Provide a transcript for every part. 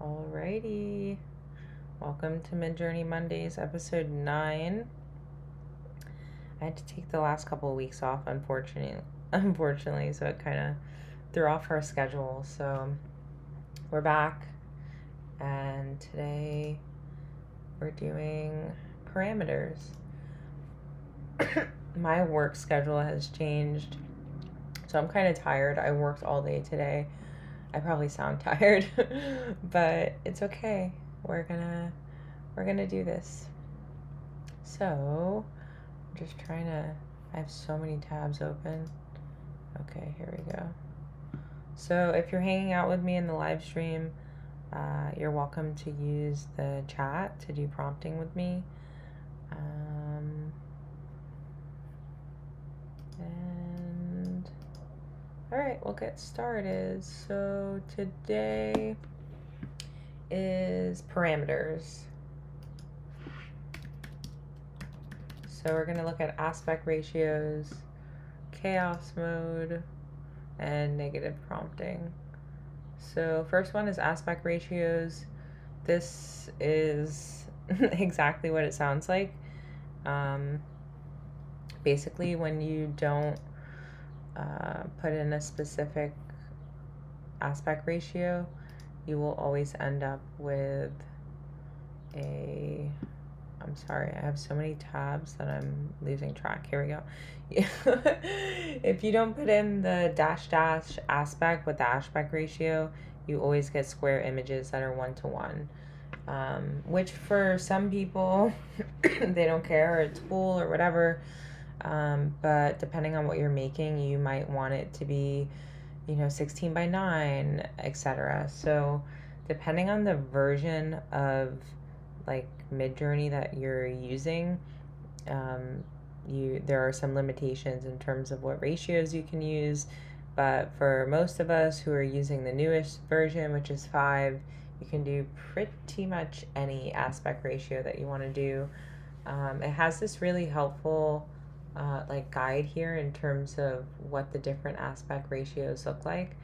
Alrighty, welcome to Midjourney Mondays Episode 9. I had to take the last couple of weeks off, unfortunately, so it kind of threw off our schedule. So we're back, and today we're doing parameters. My work schedule has changed, so I'm kind of tired. I worked all day today. I probably sound tired, but it's okay. We're gonna do this. So, I'm just trying to. I have so many tabs open. Okay, here we go. So, if you're hanging out with me in the live stream, you're welcome to use the chat to do prompting with me. All right, we'll get started. So today is parameters. So we're going to look at aspect ratios, chaos mode, and negative prompting. So first one is aspect ratios. This is exactly what it sounds like. Basically, when you don't put in a specific aspect ratio, you will always end up with I'm sorry, I have so many tabs that I'm losing track. Here we go. If you don't put in the dash aspect with the aspect ratio, you always get square images that are 1-to-1. Which for some people, they don't care, or it's cool or whatever. But depending on what you're making, you might want it to be, 16:9, etc. So depending on the version of like Midjourney that you're using, there are some limitations in terms of what ratios you can use. But for most of us who are using the newest version, which is 5, you can do pretty much any aspect ratio that you want to do. It has this really helpful guide here in terms of what the different aspect ratios look like.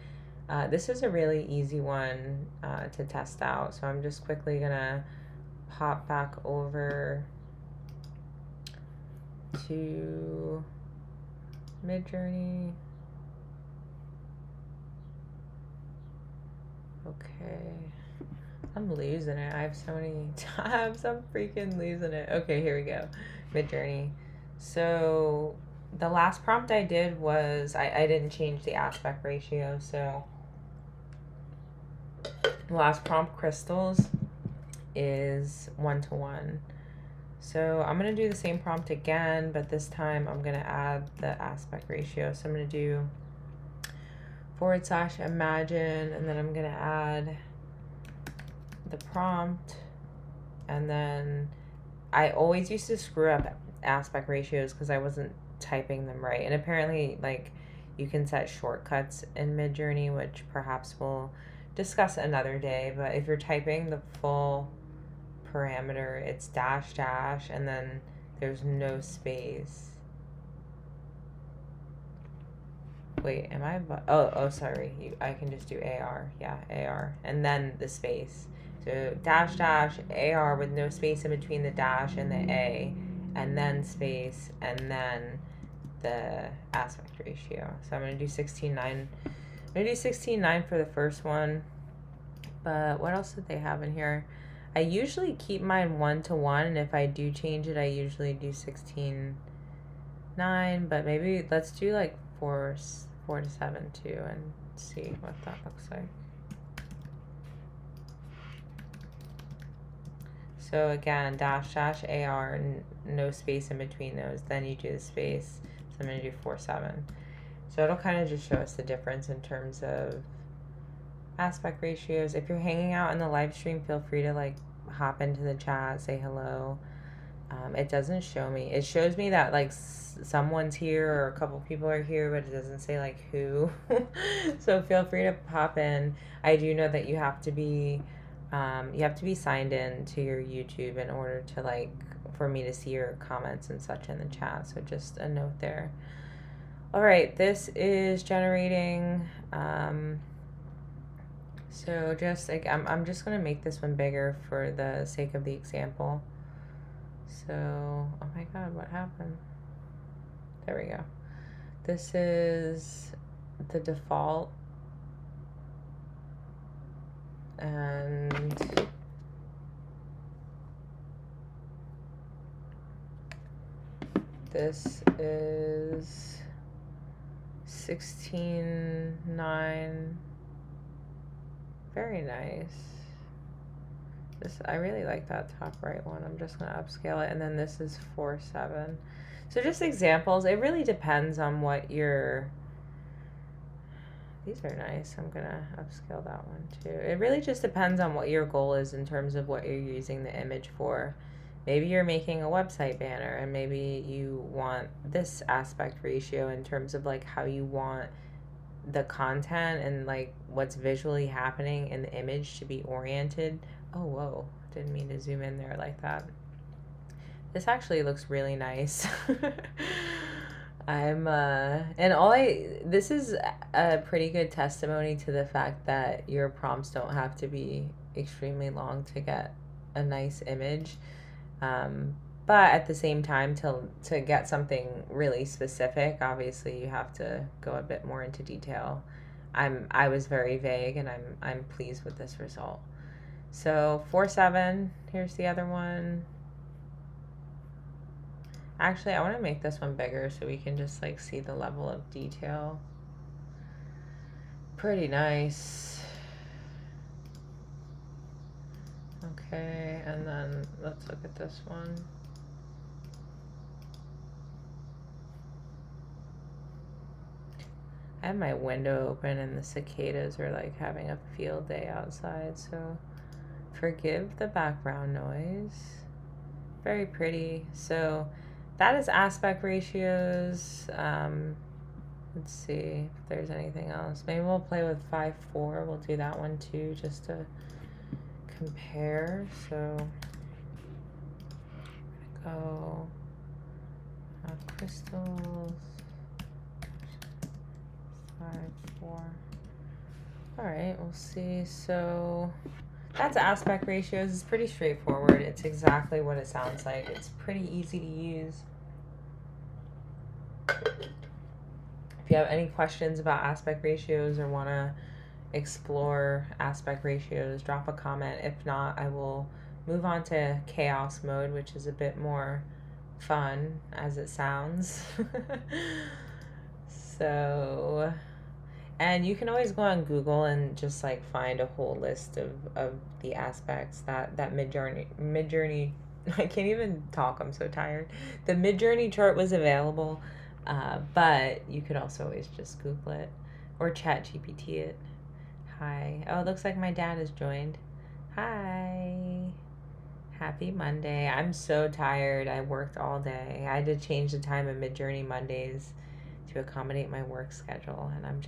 This is a really easy one to test out, so I'm just quickly gonna hop back over to Midjourney. Okay, I'm losing it. I have so many tabs. I'm freaking losing it. Okay, here we go. Midjourney. So the last prompt I did was I didn't change the aspect ratio. So the last prompt, crystals, is 1-to-1. So I'm going to do the same prompt again, but this time I'm going to add the aspect ratio. So I'm going to do /imagine, and then I'm going to add the prompt. And then I always used to screw up aspect ratios because I wasn't typing them right. And apparently, you can set shortcuts in Midjourney, which perhaps we'll discuss another day. But if you're typing the full parameter, it's -- and then there's no space. Wait, am I? Oh, sorry. I can just do AR. Yeah, AR, and then the space. So -- AR with no space in between the dash and the A, and then space, and then the aspect ratio. So I'm gonna do 16:9. I'm gonna do 16:9 for the first one. But what else did they have in here? I usually keep mine 1-to-1, and if I do change it, I usually do 16:9. But maybe let's do 4-to-7 too, and see what that looks like. So again, -- AR, no space in between those. Then you do the space. So I'm going to do 4-7. So it'll kind of just show us the difference in terms of aspect ratios. If you're hanging out in the live stream, feel free to hop into the chat, say hello. It doesn't show me. It shows me that someone's here or a couple people are here, but it doesn't say who. So feel free to pop in. I do know that you have to be signed in to your YouTube in order to for me to see your comments and such in the chat. So just a note there. All right, this is generating So just like, I'm just going to make this one bigger for the sake of the example. So, oh my God, what happened? There we go. This is the default. And this is 16:9. Very nice. This, I really like that top right one. I'm just gonna upscale it. And then this is 4:7. So just examples. It really depends on what your, these are nice. I'm gonna upscale that one too. It really just depends on what your goal is in terms of what you're using the image for. Maybe you're making a website banner and maybe you want this aspect ratio in terms of like how you want the content and like what's visually happening in the image to be oriented. Oh, whoa, didn't mean to zoom in there like that. This actually looks really nice. This is a pretty good testimony to the fact that your prompts don't have to be extremely long to get a nice image. But at the same time, to get something really specific, obviously you have to go a bit more into detail. I was very vague, and I'm pleased with this result. So 4:7. Here's the other one. Actually, I want to make this one bigger so we can just like see the level of detail. Pretty nice. Okay, and then let's look at this one. I have my window open and the cicadas are like having a field day outside, so forgive the background noise. Very pretty. So that is aspect ratios. Let's see if there's anything else. Maybe we'll play with 5:4. We'll do that one too, just to compare. So go crystals. 5:4. All right, we'll see. So that's aspect ratios. It's pretty straightforward. It's exactly what it sounds like. It's pretty easy to use. If you have any questions about aspect ratios or want to explore aspect ratios, drop a comment. If not, I will move on to chaos mode, which is a bit more fun as it sounds. So, and you can always go on Google and just like find a whole list of the aspects that Midjourney I can't even talk, I'm so tired. The Midjourney chart was available, but you could also always just Google it or chat GPT it. Hi. Oh, it looks like my dad has joined. Hi. Happy Monday. I'm so tired. I worked all day. I had to change the time of Midjourney Mondays to accommodate my work schedule, and I'm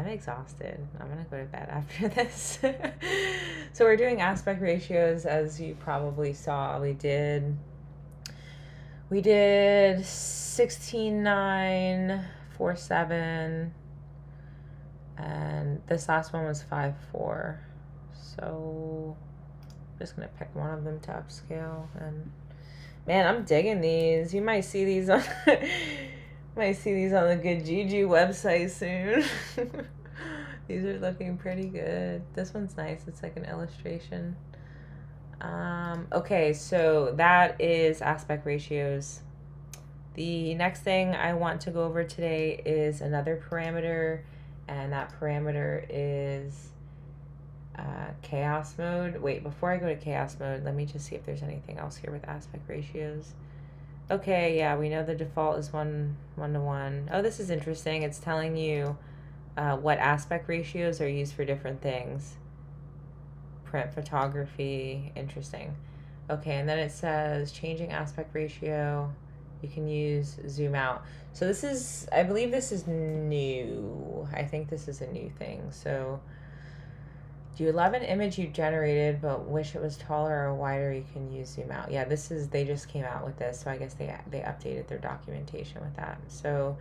exhausted. I'm gonna go to bed after this. So we're doing aspect ratios, as you probably saw. We did 16:9, 4:7, and this last one was 5:4. So I'm just gonna pick one of them to upscale. And man, I'm digging these. You might see these on might see these on the Good Gigi website soon. These are looking pretty good. This one's nice. It's like an illustration. Okay, so that is aspect ratios. The next thing I want to go over today is another parameter, and that parameter is chaos mode. Wait, before I go to chaos mode, let me just see if there's anything else here with aspect ratios. Okay, yeah, we know the default is 1:1. Oh, this is interesting. It's telling you what aspect ratios are used for different things. Print photography, interesting. Okay, and then it says changing aspect ratio. You can use zoom out. So this is, I believe this is new. I think this is a new thing. So do you love an image you generated but wish it was taller or wider? You can use zoom out. Yeah, this is, they just came out with this, so I guess they updated their documentation with that. So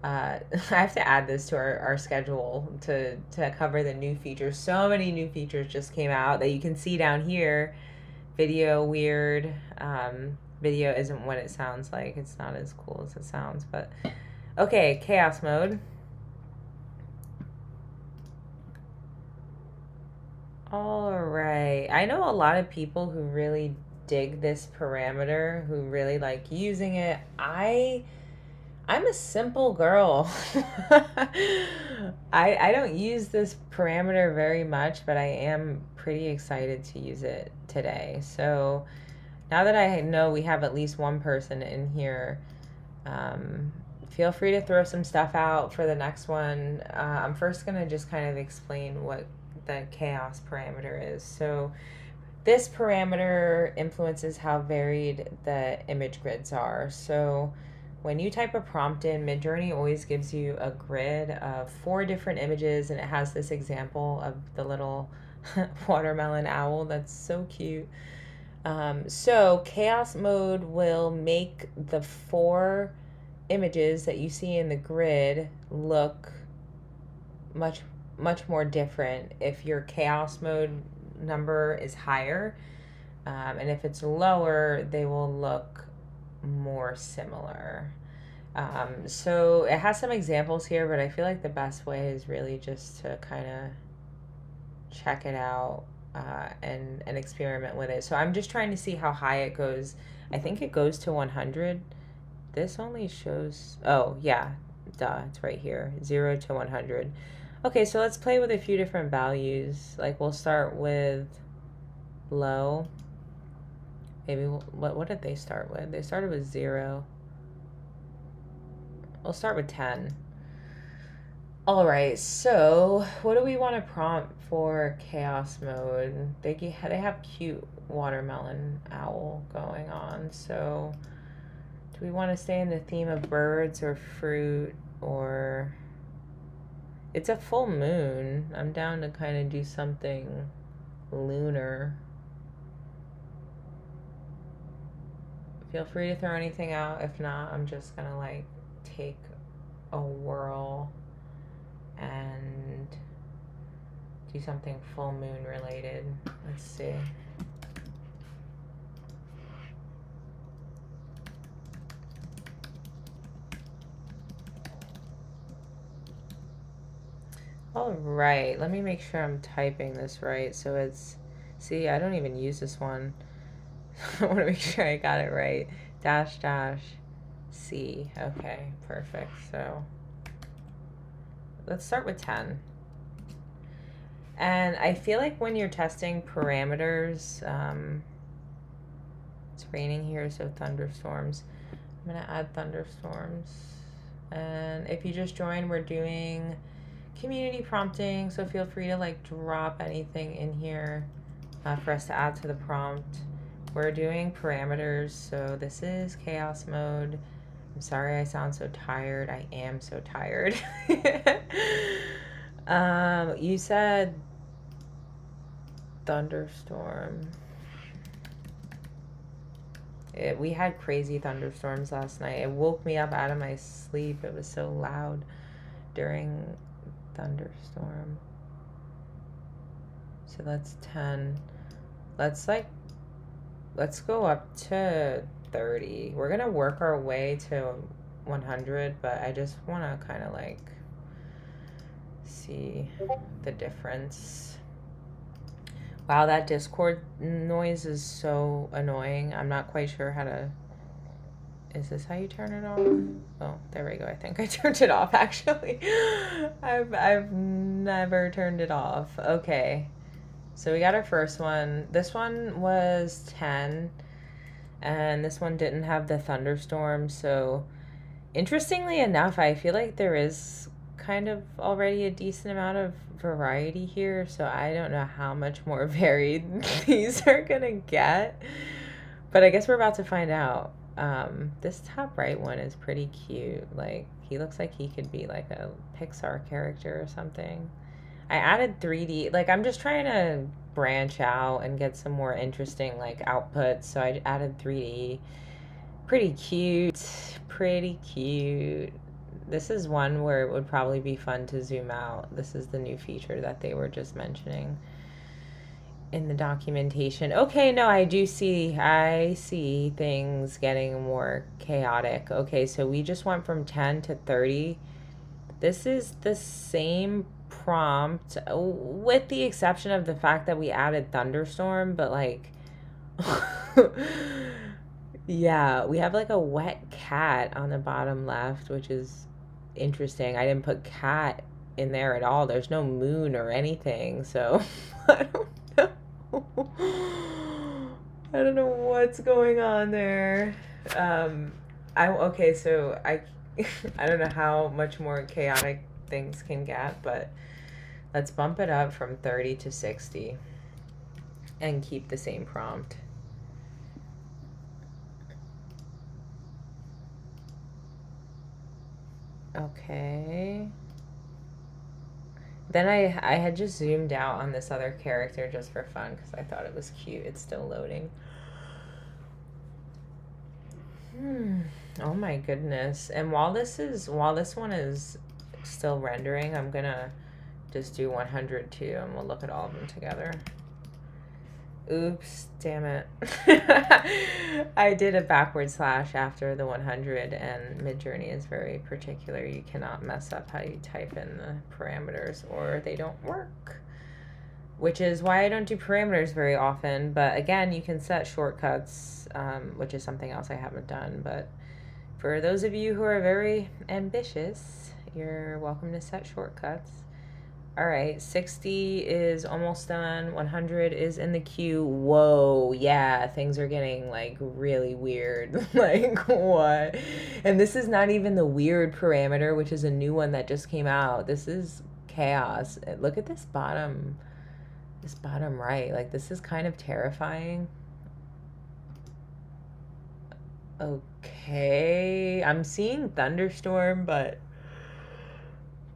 I have to add this to our schedule to cover the new features. So many new features just came out that you can see down here. Video weird. Video isn't what it sounds like. It's not as cool as it sounds, but okay, chaos mode. All right. I know a lot of people who really dig this parameter, who really like using it. I'm a simple girl. I don't use this parameter very much, but I am pretty excited to use it today. So now that I know we have at least one person in here, feel free to throw some stuff out for the next one. I'm first going to just kind of explain what the chaos parameter is. So this parameter influences how varied the image grids are. So when you type a prompt in, Midjourney always gives you a grid of 4 different images, and it has this example of the little watermelon owl that's so cute. So chaos mode will make the 4 images that you see in the grid look much more different if your chaos mode number is higher, and if it's lower, they will look more similar. So it has some examples here, but I feel like the best way is really just to kind of check it out and experiment with it. So I'm just trying to see how high it goes. I think it goes to 100. This only shows, oh yeah, duh, it's right here, 0 to 100. Okay, so let's play with a few different values. Like we'll start with low. Maybe what did they start with? They started with 0. We'll start with 10. All right, so what do we want to prompt for chaos mode? They have cute watermelon owl going on. So do we want to stay in the theme of birds or fruit, or it's a full moon? I'm down to kind of do something lunar. Feel free to throw anything out. If not, I'm just gonna like take a whirl and do something full moon related. Let's see. All right, let me make sure I'm typing this right. So it's, see, I don't even use this one. I want to make sure I got it right. Dash dash C. Okay, perfect. So let's start with 10. And I feel like when you're testing parameters, it's raining here, so thunderstorms. I'm gonna add thunderstorms. And if you just joined, we're doing community prompting, so feel free to like drop anything in here for us to add to the prompt. We're doing parameters, so this is chaos mode. I'm sorry I sound so tired. I am so tired. You said thunderstorm. We had crazy thunderstorms last night. It woke me up out of my sleep. It was so loud during thunderstorm. So that's 10. Let's go up to 30. We're gonna work our way to 100, but I just want to kind of like see the difference. Wow, that Discord noise is so annoying. I'm not quite sure how to... Is this how you turn it off? Oh, there we go. I think I turned it off, actually. I've never turned it off. Okay. So we got our first one. This one was 10, and this one didn't have the thunderstorm. So interestingly enough, I feel like there is kind of already a decent amount of variety here. So I don't know how much more varied these are gonna get, but I guess we're about to find out. This top right one is pretty cute. Like, he looks like he could be like a Pixar character or something. I added 3D. Like, I'm just trying to branch out and get some more interesting like outputs. So I added 3D. Pretty cute. Pretty cute. This is one where it would probably be fun to zoom out. This is the new feature that they were just mentioning in the documentation. Okay, no, I see things getting more chaotic. Okay, so we just went from 10 to 30. This is the same prompt with the exception of the fact that we added thunderstorm, but like yeah, we have like a wet cat on the bottom left, which is interesting. I didn't put cat in there at all. There's no moon or anything, so I don't know. I don't know what's going on there. Okay, so I don't know how much more chaotic things can get, but let's bump it up from 30 to 60 and keep the same prompt. Okay. Then I had just zoomed out on this other character just for fun because I thought it was cute. It's still loading. Oh my goodness. And while this one is still rendering, I'm gonna just do 100 too, and we'll look at all of them together. Oops, damn it. I did a backward slash after the 100, and Midjourney is very particular. You cannot mess up how you type in the parameters or they don't work. Which is why I don't do parameters very often. But again, you can set shortcuts, which is something else I haven't done. But for those of you who are very ambitious, you're welcome to set shortcuts. All right, 60 is almost done. 100 is in the queue. Whoa, yeah, things are getting like really weird. Like what? And this is not even the weird parameter, which is a new one that just came out. This is chaos. Look at this bottom right. Like this is kind of terrifying. Okay, I'm seeing thunderstorm, but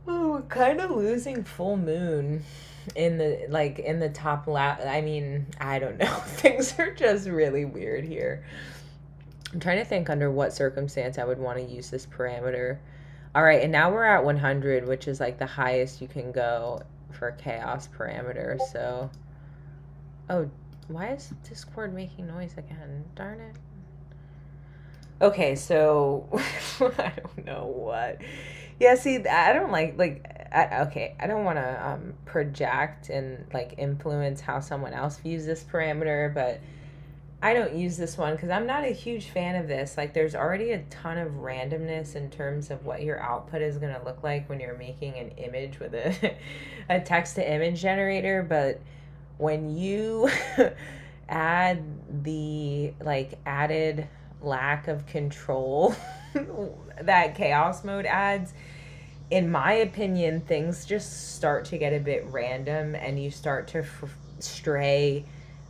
we're kind of losing full moon in the top left. I mean, I don't know. Things are just really weird here. I'm trying to think under what circumstance I would want to use this parameter. All right, and now we're at 100, which is like the highest you can go for chaos parameter. So, oh, why is Discord making noise again? Darn it. Okay, so I don't know what. Yeah, see, I don't I don't want to project and like influence how someone else views this parameter, but I don't use this one because I'm not a huge fan of this. Like, there's already a ton of randomness in terms of what your output is going to look like when you're making an image with a text to image generator, but when you add the like added lack of control that chaos mode adds, in my opinion, things just start to get a bit random and you start to stray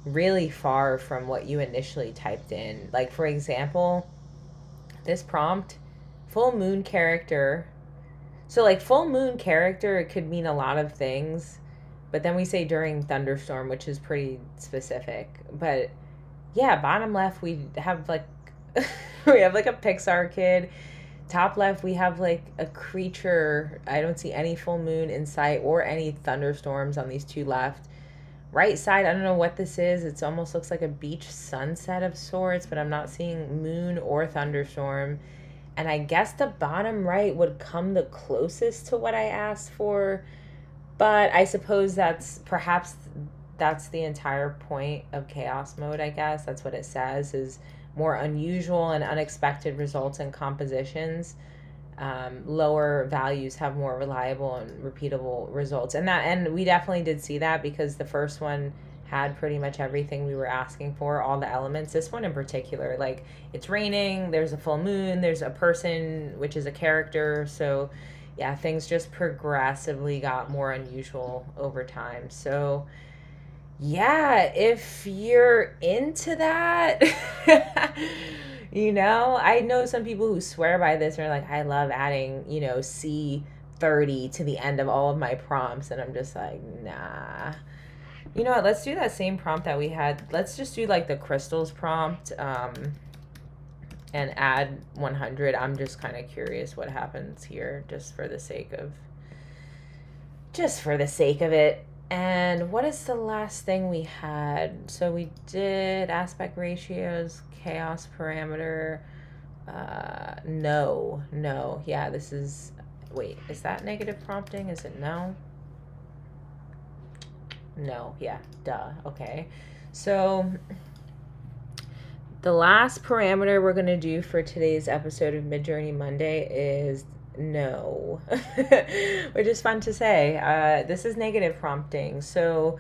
really far from what you initially typed in. Like, for example, this prompt, full moon character. So like full moon character, it could mean a lot of things, but then we say during thunderstorm, which is pretty specific. But yeah, bottom left we have like we have like a Pixar kid. Top left we have like a creature. I don't see any full moon in sight or any thunderstorms on these two left. Right side, I don't know what this is. It almost looks like a beach sunset of sorts, but I'm not seeing moon or thunderstorm. And I guess the bottom right would come the closest to what I asked for, but I suppose that's the entire point of chaos mode, I guess. That's what it says, is more unusual and unexpected results in compositions. Lower values have more reliable and repeatable results. And we definitely did see that because the first one had pretty much everything we were asking for, all the elements. This one in particular, like it's raining, there's a full moon, there's a person, which is a character. So yeah, things just progressively got more unusual over time. So yeah, if you're into that, I know some people who swear by this and are like, I love adding, C30 to the end of all of my prompts. And I'm just like, nah. You know what? Let's do that same prompt that we had. Let's just do like the crystals prompt. and add 100. I'm just kind of curious what happens here, just for the sake of it. And what is the last thing we had? So we did aspect ratios, chaos parameter. No. Yeah, this is, wait, is that negative prompting? Is it no? No, yeah, duh. Okay. So the last parameter we're going to do for today's episode of Midjourney Monday is no, which is fun to say. This is negative prompting. So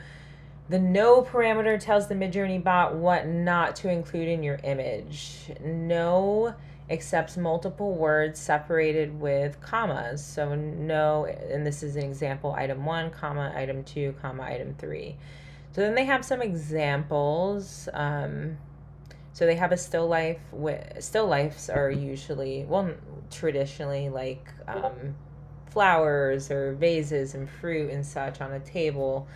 the no parameter tells the Midjourney bot what not to include in your image. No accepts multiple words separated with commas. So no, and this is an example, item 1, comma, item 2, comma, item 3. So then they have some examples. So they have a still life. Still lifes are usually, well, traditionally like flowers or vases and fruit and such on a table.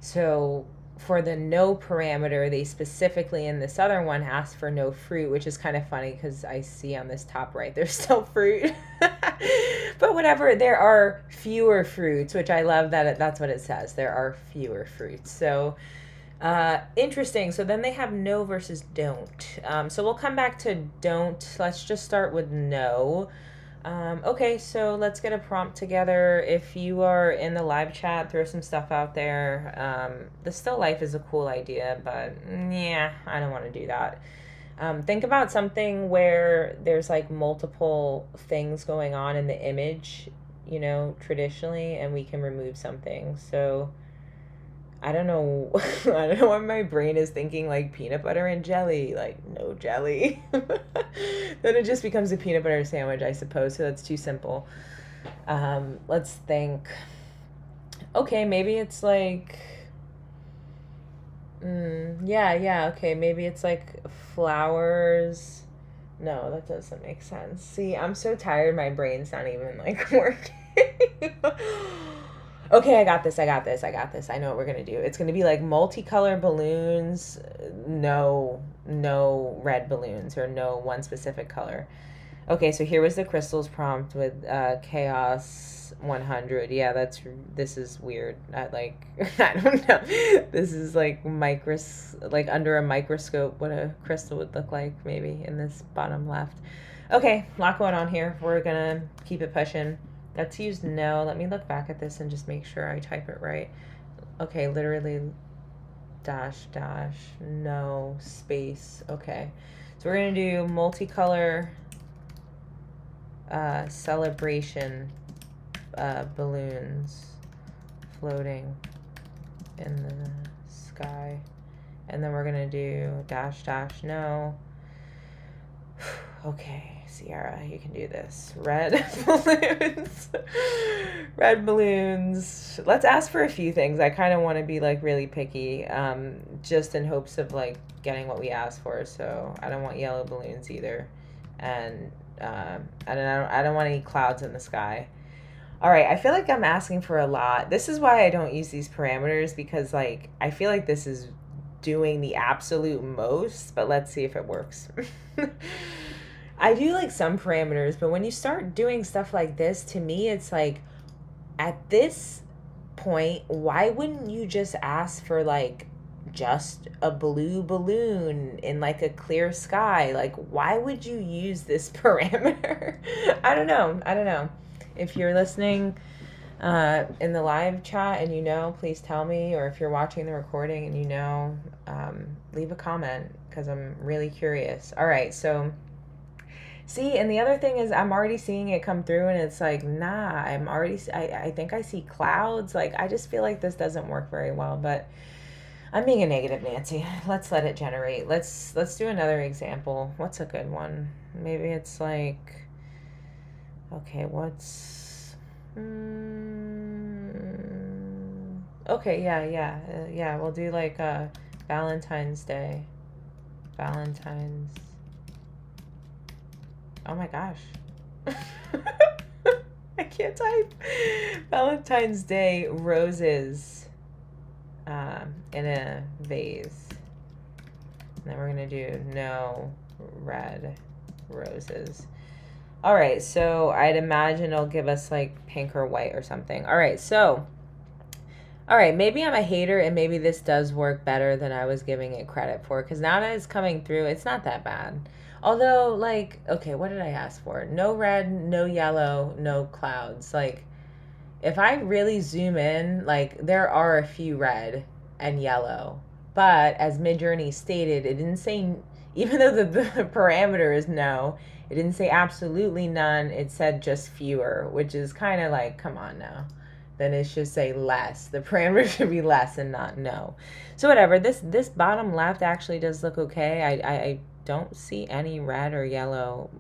So for the no parameter, they specifically in this other one asked for no fruit, which is kind of funny because I see on this top right there's still fruit. But whatever, there are fewer fruits, which I love that that's what it says. There are fewer fruits. So interesting. So then they have no versus don't. So we'll come back to don't. Let's just start with no. Okay, so let's get a prompt together. If you are in the live chat, throw some stuff out there. The still life is a cool idea, but yeah, I don't want to do that. Think about something where there's like multiple things going on in the image, traditionally, and we can remove something. So I don't know. I don't know why my brain is thinking like peanut butter and jelly, like no jelly. Then it just becomes a peanut butter sandwich, I suppose. So that's too simple. Let's think. Okay, maybe it's like, yeah. Okay, maybe it's like flowers. No, that doesn't make sense. See, I'm so tired. My brain's not even like working. Okay, I got this. I know what we're going to do. It's going to be like multicolor balloons, no red balloons, or no one specific color. Okay, so here was the crystals prompt with chaos 100. Yeah, this is weird. I don't know. This is like under a microscope what a crystal would look like, maybe in this bottom left. Okay, a lot going on here. We're going to keep it pushing. Let's use no. Let me look back at this and just make sure I type it right. Okay, literally dash no space. Okay, so we're gonna do multicolor celebration balloons floating in the sky, and then we're gonna do dash no. Okay, Sierra, you can do this. Red balloons. Red balloons. Let's ask for a few things. I kind of want to be like really picky, just in hopes of like getting what we asked for. So I don't want yellow balloons either, and I don't want any clouds in the sky. All right, I feel like I'm asking for a lot. This is why I don't use these parameters, because like I feel like this is doing the absolute most, but let's see if it works. I do like some parameters, but when you start doing stuff like this, to me, it's like, at this point, why wouldn't you just ask for like just a blue balloon in like a clear sky? Like, why would you use this parameter? I don't know. If you're listening in the live chat and please tell me, or if you're watching the recording and leave a comment, because I'm really curious. All right, so see, and the other thing is I'm already seeing it come through, and it's like, nah, I think I see clouds. Like, I just feel like this doesn't work very well, but I'm being a negative Nancy. Let's let it generate. Let's do another example. What's a good one? Maybe it's like, okay, okay, yeah, we'll do like Valentine's Day. Oh my gosh. I can't type. Valentine's Day roses in a vase. And then we're going to do no red roses. All right, so I'd imagine it'll give us like pink or white or something. All right, so, all right, maybe I'm a hater and maybe this does work better than I was giving it credit for, because now that it's coming through, it's not that bad. Although, like, okay, what did I ask for? No red, no yellow, no clouds. Like, if I really zoom in, like, there are a few red and yellow. But as Midjourney stated, it didn't say, even though the parameter is no, it didn't say absolutely none. It said just fewer, which is kind of like, come on now. Then it should say less. The parameter should be less and not no. So whatever, this bottom left actually does look okay. I don't see any red or yellow,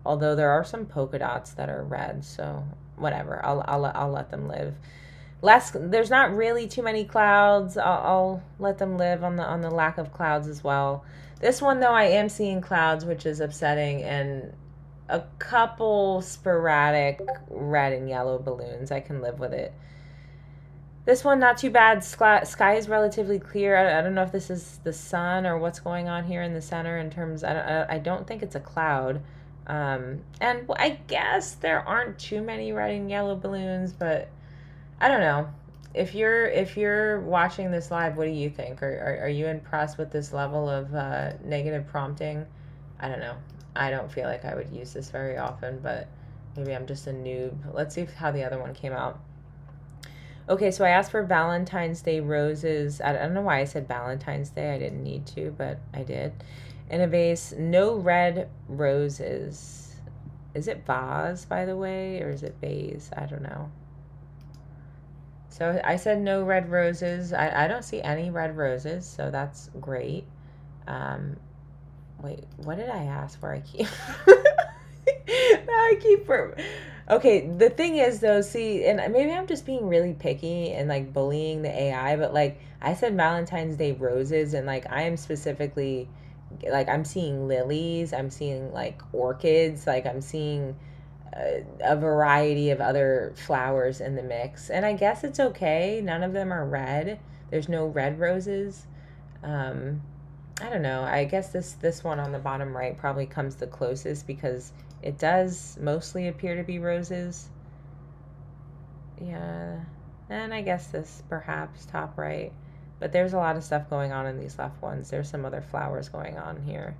although there are some polka dots that are red, so whatever, I'll let them live. There's not really too many clouds. I'll let them live on the lack of clouds as well. This one though, I am seeing clouds, which is upsetting, and a couple sporadic red and yellow balloons. I can live with it. This one, not too bad. Sky is relatively clear. I don't know if this is the sun or what's going on here in the center in terms, I don't think it's a cloud. And I guess there aren't too many red and yellow balloons, but I don't know. If you're watching this live, what do you think? Are you impressed with this level of negative prompting? I don't know. I don't feel like I would use this very often, but maybe I'm just a noob. Let's see how the other one came out. Okay, so I asked for Valentine's Day roses. I don't know why I said Valentine's Day. I didn't need to, but I did. In a vase, no red roses. Is it vase, by the way, or is it vase? I don't know. So I said no red roses. I don't see any red roses, so that's great. Wait, what did I ask for? Okay, the thing is though, see, and maybe I'm just being really picky and like bullying the AI, but like I said Valentine's Day roses, and like I am specifically, like I'm seeing lilies, I'm seeing like orchids, like I'm seeing a variety of other flowers in the mix, and I guess it's okay. None of them are red. There's no red roses. I don't know. I guess this one on the bottom right probably comes the closest because it does mostly appear to be roses. Yeah. And I guess this perhaps top right. But there's a lot of stuff going on in these left ones. There's some other flowers going on here.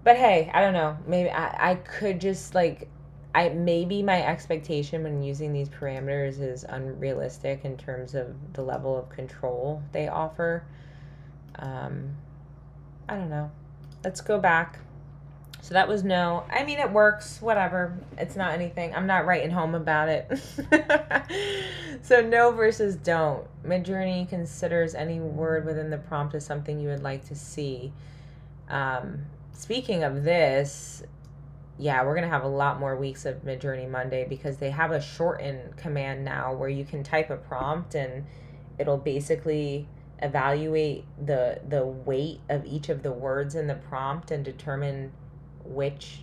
But hey, I don't know. Maybe I could just like, maybe my expectation when using these parameters is unrealistic in terms of the level of control they offer. I don't know. Let's go back. So that was no. I mean, it works. Whatever. It's not anything. I'm not writing home about it. So no versus don't. Midjourney considers any word within the prompt as something you would like to see. Speaking of this, yeah, we're going to have a lot more weeks of Midjourney Monday because they have a shorten command now where you can type a prompt and it'll basically evaluate the weight of each of the words in the prompt and determine which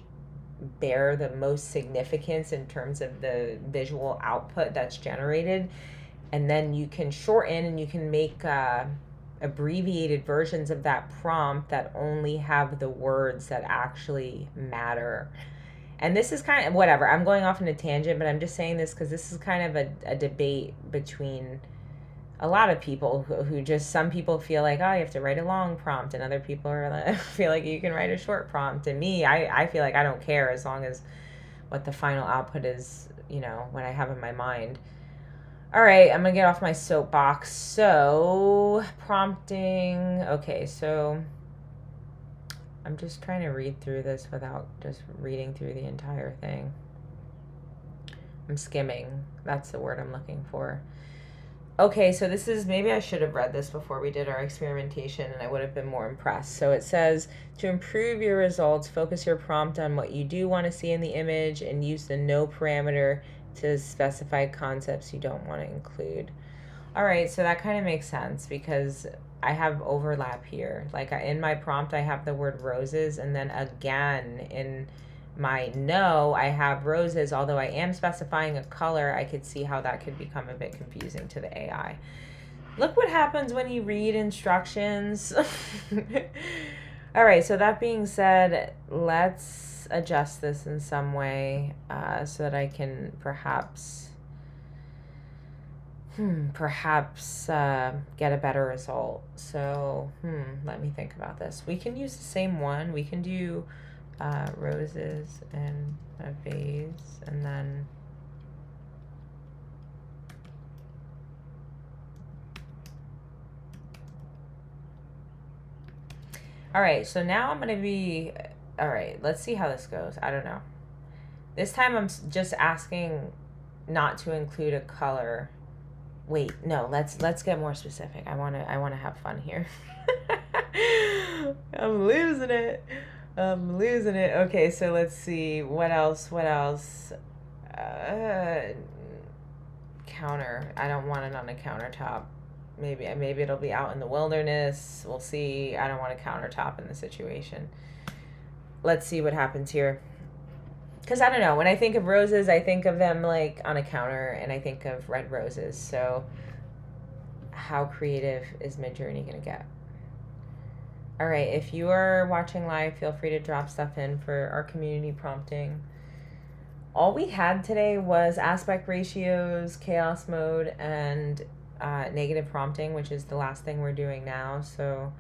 bear the most significance in terms of the visual output that's generated. And then you can shorten and you can make abbreviated versions of that prompt that only have the words that actually matter. And this is kind of, whatever, I'm going off on a tangent, but I'm just saying this because this is kind of a debate between a lot of people who just, some people feel like, oh, you have to write a long prompt, and other people are like, feel like you can write a short prompt. And me, I feel like I don't care as long as what the final output is, you know, what I have in my mind. All right, I'm gonna get off my soapbox. So prompting, okay, so I'm just trying to read through this without just reading through the entire thing. I'm skimming, that's the word I'm looking for. Okay, so this is, maybe I should have read this before we did our experimentation and I would have been more impressed. So it says, to improve your results, focus your prompt on what you do want to see in the image and use the no parameter to specify concepts you don't want to include. All right, so that kind of makes sense because I have overlap here. Like in my prompt, I have the word roses, and then again in my no, I have roses. Although I am specifying a color, I could see how that could become a bit confusing to the AI. Look what happens when you read instructions. All right, so that being said, let's adjust this in some way so that I can perhaps get a better result. So, let me think about this. We can use the same one. We can do roses and a vase, and then all right, so now I'm gonna be, all right, let's see how this goes. I don't know. This time I'm just asking not to include a color. Wait, no, let's get more specific. I wanna have fun here. I'm losing it. Okay, so let's see. What else? Counter. I don't want it on a countertop. Maybe it'll be out in the wilderness. We'll see. I don't want a countertop in the situation. Let's see what happens here. Because I don't know. When I think of roses, I think of them like on a counter, and I think of red roses. So how creative is Midjourney going to get? All right, if you are watching live, feel free to drop stuff in for our community prompting. All we had today was aspect ratios, chaos mode, and negative prompting, which is the last thing we're doing now. So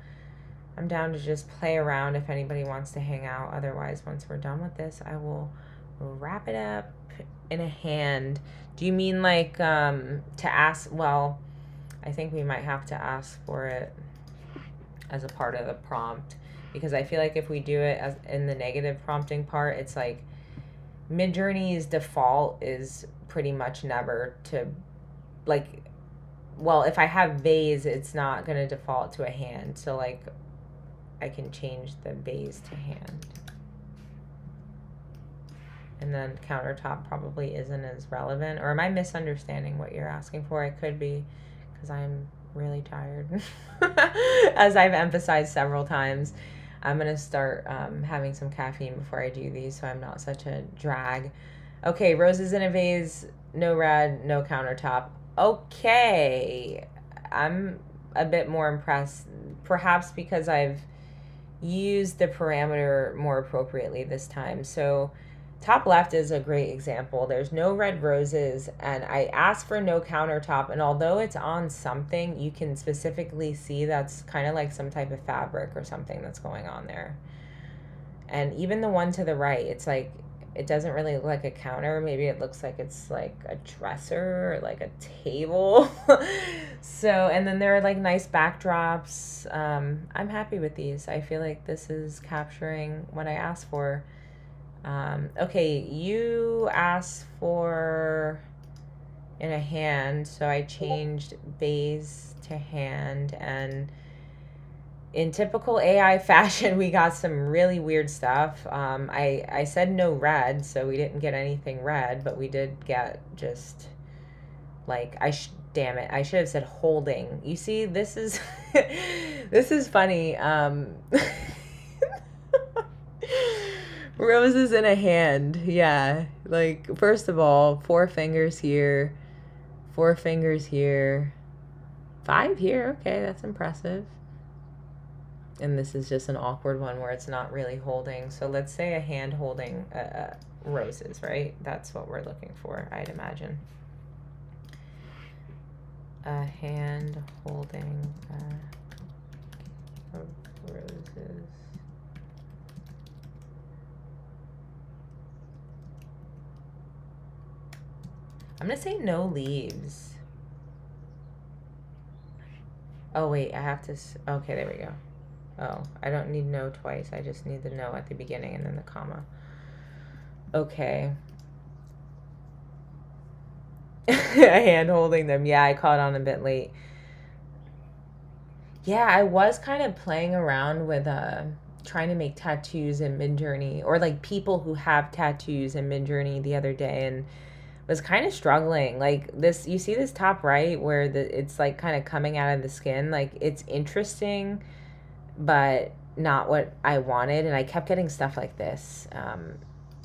I'm down to just play around if anybody wants to hang out. Otherwise, once we're done with this, I will wrap it up in a hand. Do you mean like to ask? Well, I think we might have to ask for it as a part of the prompt, because I feel like if we do it as in the negative prompting part, it's like Midjourney's default is pretty much never to, like, well, if I have vase, it's not going to default to a hand. So like I can change the vase to hand. And then countertop probably isn't as relevant. Or am I misunderstanding what you're asking for? It could be, because I'm really tired. As I've emphasized several times, I'm going to start having some caffeine before I do these so I'm not such a drag. Okay, roses in a vase, no red, no countertop. Okay, I'm a bit more impressed, perhaps because I've used the parameter more appropriately this time. So top left is a great example. There's no red roses, and I asked for no countertop, and although it's on something, you can specifically see that's kind of like some type of fabric or something that's going on there. And even the one to the right, it's like, it doesn't really look like a counter. Maybe it looks like it's like a dresser or like a table. So, and then there are like nice backdrops. I'm happy with these. I feel like this is capturing what I asked for. Okay, you asked for in a hand, so I changed vase to hand, and in typical AI fashion, we got some really weird stuff. I said no red, so we didn't get anything red, but we did get just like, damn it, I should have said holding. You see, this is this is funny. Roses in a hand. Yeah. Like, first of all, 4 fingers here, 4 fingers here, 5 here. Okay, that's impressive. And this is just an awkward one where it's not really holding. So let's say a hand holding roses, right? That's what we're looking for, I'd imagine. A hand holding roses. I'm going to say no leaves. Oh, wait, I have to... Okay, there we go. Oh, I don't need no twice. I just need the no at the beginning and then the comma. Okay. A hand holding them. Yeah, I caught on a bit late. Yeah, I was kind of playing around with trying to make tattoos in Midjourney, or like people who have tattoos in Midjourney the other day, and was kind of struggling. Like this, you see this top right where it's like kind of coming out of the skin. Like, it's interesting, but not what I wanted, and I kept getting stuff like this.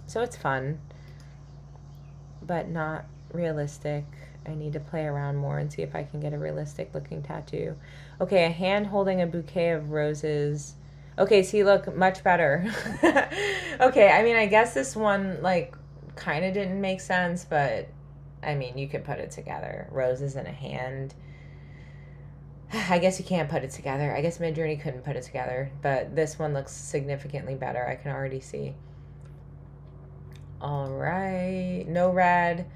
So it's fun, but not realistic. I need to play around more and see if I can get a realistic looking tattoo. Okay, a hand holding a bouquet of roses. Okay, see, look, much better. Okay, I mean, I guess this one, like, kind of didn't make sense, but, I mean, you could put it together. Roses in a hand. I guess you can't put it together. I guess Midjourney couldn't put it together, but this one looks significantly better. I can already see. All right, no red.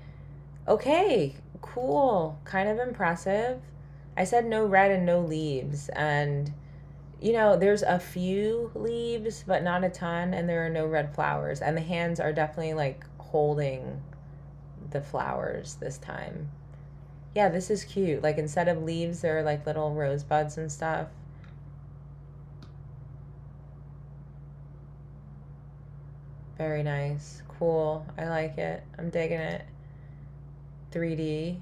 Okay, cool. Kind of impressive. I said no red and no leaves, and there's a few leaves, but not a ton, and there are no red flowers. And the hands are definitely like holding the flowers this time. Yeah, this is cute. Like instead of leaves, there are like little rosebuds and stuff. Very nice. Cool. I like it. I'm digging it. 3D.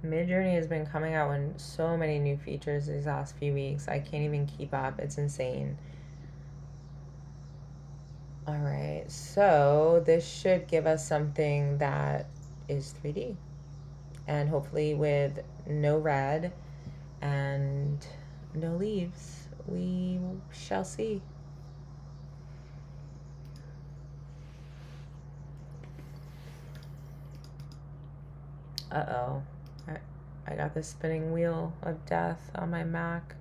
Midjourney has been coming out with so many new features these last few weeks. I can't even keep up. It's insane. All right, so this should give us something that is 3D and hopefully with no red and no leaves. We shall see. Uh-oh. I got the spinning wheel of death on my Mac.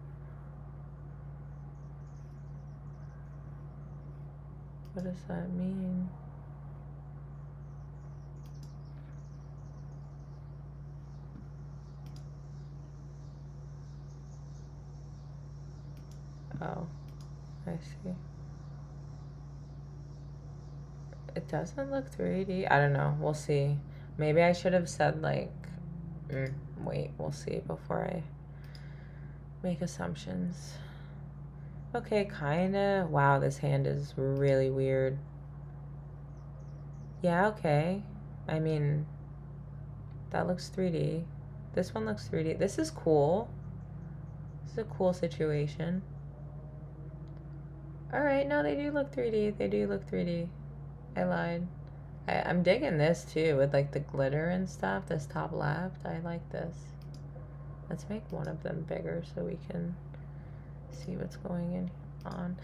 What does that mean? Oh, I see. It doesn't look 3D. I don't know. We'll see. Maybe I should have said like, wait, we'll see before I make assumptions. Okay, kinda. Wow, this hand is really weird. Yeah, okay. I mean, that looks 3D. This one looks 3D. This is cool. This is a cool situation. Alright, no, they do look 3D. They do look 3D. I lied. I'm digging this too with like the glitter and stuff. This top left. I like this. Let's make one of them bigger so we can see what's going on.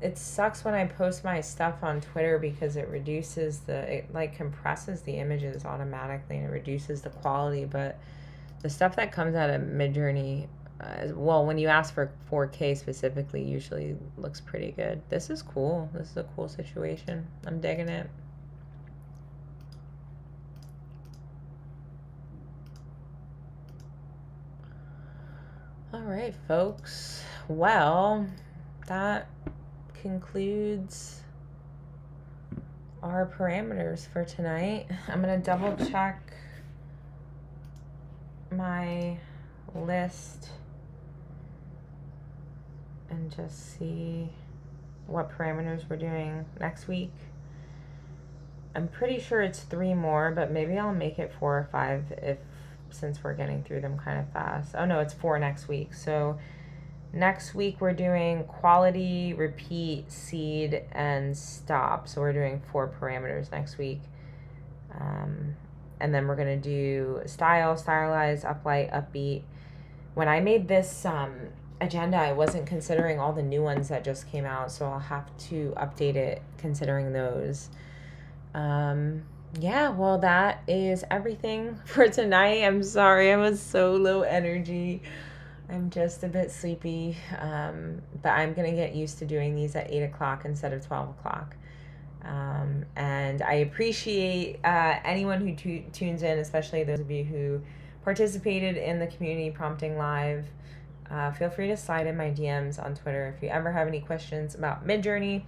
It sucks when I post my stuff on Twitter because it reduces it like compresses the images automatically and it reduces the quality, but the stuff that comes out of Midjourney, well, when you ask for 4K specifically, usually looks pretty good. This is cool. This is a cool situation. I'm digging it. All right, folks. Well, that concludes our parameters for tonight. I'm going to double check my list and just see what parameters we're doing next week. I'm pretty sure it's 3 more, but maybe I'll make it 4 or 5 since we're getting through them kind of fast. Oh no, it's 4 next week. So next week we're doing quality, repeat, seed, and stop. So we're doing 4 parameters next week. And then we're gonna do style, stylize, uplight, upbeat. When I made this agenda, I wasn't considering all the new ones that just came out, so I'll have to update it considering those. Yeah, well, that is everything for tonight. I'm sorry, I was so low energy. I'm just a bit sleepy, but I'm going to get used to doing these at 8 o'clock instead of 12 o'clock. And I appreciate anyone who tunes in, especially those of you who participated in the community prompting live. Feel free to slide in my DMs on Twitter if you ever have any questions about Midjourney.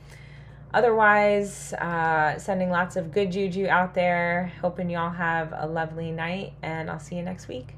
Otherwise, sending lots of good juju out there. Hoping y'all have a lovely night, and I'll see you next week.